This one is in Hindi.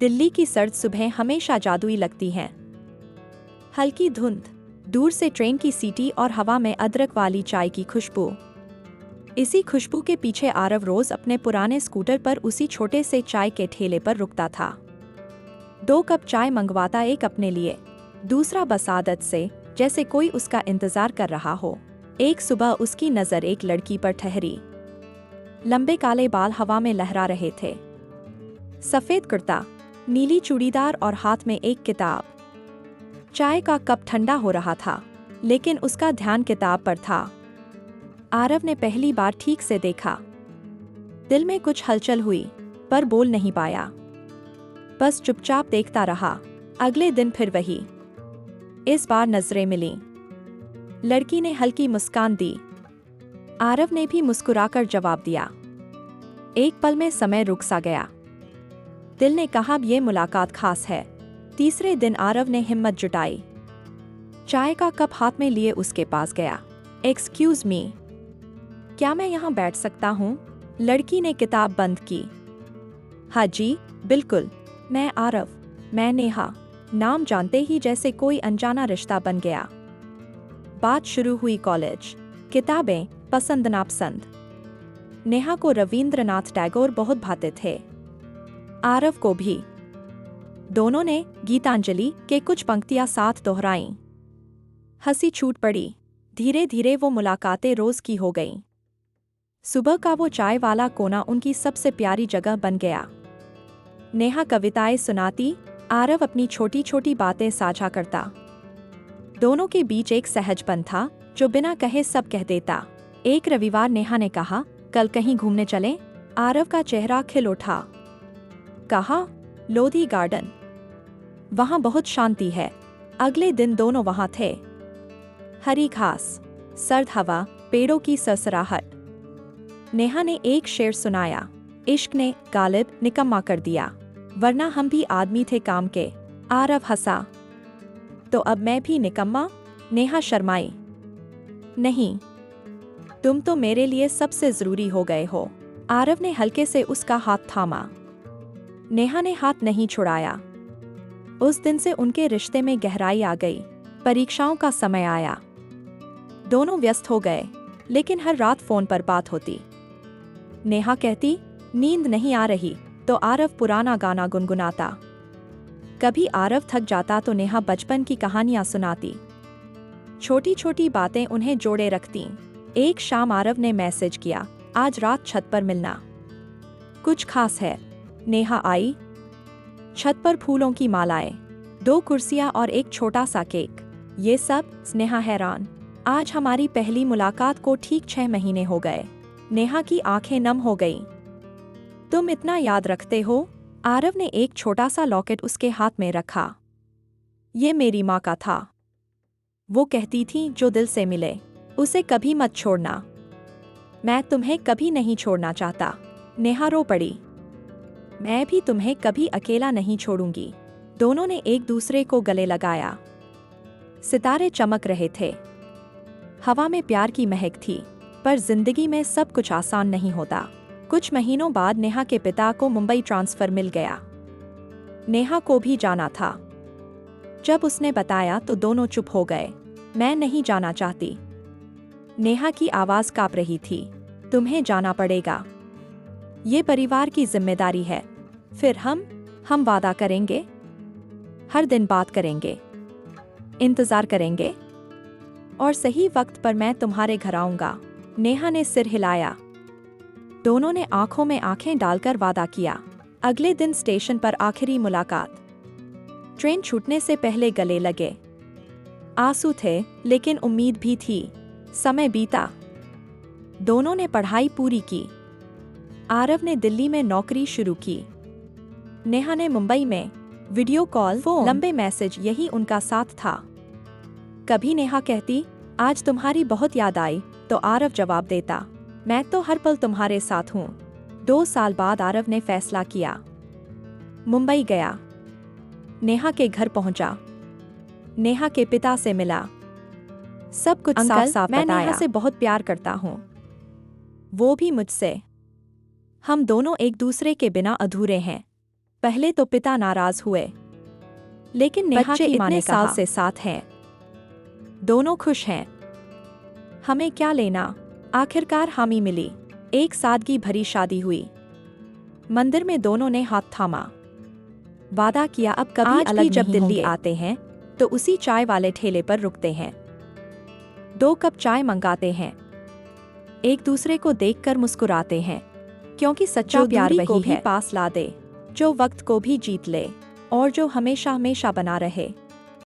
दिल्ली की सर्द सुबह हमेशा जादुई लगती हैं। हल्की धुंध, दूर से ट्रेन की सीटी और हवा में अदरक वाली चाय की खुशबू। इसी खुशबू के पीछे आरव रोज अपने पुराने स्कूटर पर उसी छोटे से चाय के ठेले पर रुकता था। 2 कप चाय मंगवाता, एक अपने लिए, दूसरा बस आदत से, जैसे कोई उसका इंतजार कर रहा हो। एक सुबह उसकी नज़र एक लड़की पर ठहरी। लंबे काले बाल हवा में लहरा रहे थे, सफ़ेद कुर्ता, नीली चूड़ीदार और हाथ में एक किताब। चाय का कप ठंडा हो रहा था, लेकिन उसका ध्यान किताब पर था। आरव ने पहली बार ठीक से देखा। दिल में कुछ हलचल हुई, पर बोल नहीं पाया। बस चुपचाप देखता रहा। अगले दिन फिर वही। इस बार नजरें मिलीं। लड़की ने हल्की मुस्कान दी। आरव ने भी मुस्कुराकर जवाब दिया। एक पल में समय रुक सा गया। दिल ने कहा, ये मुलाकात खास है। तीसरे दिन आरव ने हिम्मत जुटाई। चाय का कप हाथ में लिए उसके पास गया। एक्सक्यूज मी, क्या मैं यहाँ बैठ सकता हूँ? लड़की ने किताब बंद की। हाँ जी, बिल्कुल। मैं आरव, मैं नेहा। नाम जानते ही जैसे कोई अनजाना रिश्ता बन गया। बात शुरू हुई कॉलेज, किताबें, पसंद नापसंद। नेहा को रवींद्रनाथ टैगोर बहुत भाते थे, आरव को भी। दोनों ने गीतांजलि के कुछ पंक्तियां साथ दोहराईं। हंसी छूट पड़ी। धीरे धीरे वो मुलाकातें रोज की हो गईं। सुबह का वो चाय वाला कोना उनकी सबसे प्यारी जगह बन गया। नेहा कविताएं सुनाती, आरव अपनी छोटी छोटी बातें साझा करता। दोनों के बीच एक सहजपन था जो बिना कहे सब कह देता। एक रविवार नेहा ने कहा, कल कहीं घूमने चलें? आरव का चेहरा खिल उठा। कहा, लोधी गार्डन, वहां बहुत शांति है। अगले दिन दोनों वहां थे। हरी घास, सर्द हवा, पेड़ों की सरसराहट। नेहा ने एक शेर सुनाया, इश्क ने गालिब निकम्मा कर दिया, वरना हम भी आदमी थे काम के। आरव हंसा। तो अब मैं भी निकम्मा? नेहा शर्माई। नहीं, तुम तो मेरे लिए सबसे जरूरी हो गए हो। आरव ने हल्के से उसका हाथ थामा। नेहा ने हाथ नहीं छुड़ाया। उस दिन से उनके रिश्ते में गहराई आ गई। परीक्षाओं का समय आया। दोनों व्यस्त हो गए, लेकिन हर रात फोन पर बात होती। नेहा कहती, नींद नहीं आ रही, तो आरव पुराना गाना गुनगुनाता। कभी आरव थक जाता तो नेहा बचपन की कहानियां सुनाती। छोटी छोटी बातें उन्हें जोड़े रखती। एक शाम आरव ने मैसेज किया, आज रात छत पर मिलना, कुछ खास है। नेहा आई। छत पर फूलों की मालाएं, 2 कुर्सियां और एक छोटा सा केक। ये सब? नेहा हैरान। आज हमारी पहली मुलाकात को ठीक 6 महीने हो गए। नेहा की आंखें नम हो गईं। तुम इतना याद रखते हो? आरव ने एक छोटा सा लॉकेट उसके हाथ में रखा। ये मेरी माँ का था। वो कहती थी, जो दिल से मिले उसे कभी मत छोड़ना। मैं तुम्हें कभी नहीं छोड़ना चाहता। नेहा रो पड़ी। मैं भी तुम्हें कभी अकेला नहीं छोड़ूंगी। दोनों ने एक दूसरे को गले लगाया। सितारे चमक रहे थे। हवा में प्यार की महक थी, पर जिंदगी में सब कुछ आसान नहीं होता। कुछ महीनों बाद नेहा के पिता को मुंबई ट्रांसफर मिल गया। नेहा को भी जाना था। जब उसने बताया तो दोनों चुप हो गए। मैं नहीं जाना चाहती। नेहा की आवाज कांप रही थी। तुम्हें जाना पड़ेगा। ये परिवार की जिम्मेदारी है। फिर हम वादा करेंगे, हर दिन बात करेंगे, इंतजार करेंगे, और सही वक्त पर मैं तुम्हारे घर आऊंगा। नेहा ने सिर हिलाया। दोनों ने आंखों में आंखें डालकर वादा किया। अगले दिन स्टेशन पर आखिरी मुलाकात। ट्रेन छूटने से पहले गले लगे। आंसू थे, लेकिन उम्मीद भी थी। समय बीता। दोनों ने पढ़ाई पूरी की। आरव ने दिल्ली में नौकरी शुरू की। नेहा ने मुंबई में। वीडियो कॉल, फोन, लंबे मैसेज, यही उनका साथ था। कभी नेहा कहती, आज तुम्हारी बहुत याद आई, तो आरव जवाब देता, मैं तो हर पल तुम्हारे साथ हूँ। 2 साल बाद आरव ने फैसला किया। मुंबई गया। नेहा के घर पहुंचा। नेहा के पिता से मिला। सब कुछ साफ साफ बताया। मैं नेहा से बहुत प्यार करता हूँ, वो भी मुझसे। हम दोनों एक दूसरे के बिना अधूरे हैं। पहले तो पिता नाराज हुए, लेकिन नेहा बच्चे की माँ ने इतने कहा, साल से साथ हैं, दोनों खुश हैं, हमें क्या लेना। आखिरकार हामी मिली, एक सादगी भरी शादी हुई। मंदिर में दोनों ने हाथ थामा, वादा किया अब कभी आज अलग भी जब नहीं दिल्ली होंगे। आते हैं तो उसी चाय वाले ठेले पर रुकते हैं, 2 कप चाय मंगाते हैं, एक दूसरे को देखकर मुस्कुराते हैं, क्योंकि सच्चा जो प्यार दूरी को वही भी है पास ला दे, जो वक्त को भी जीत ले और जो हमेशा हमेशा बना रहे।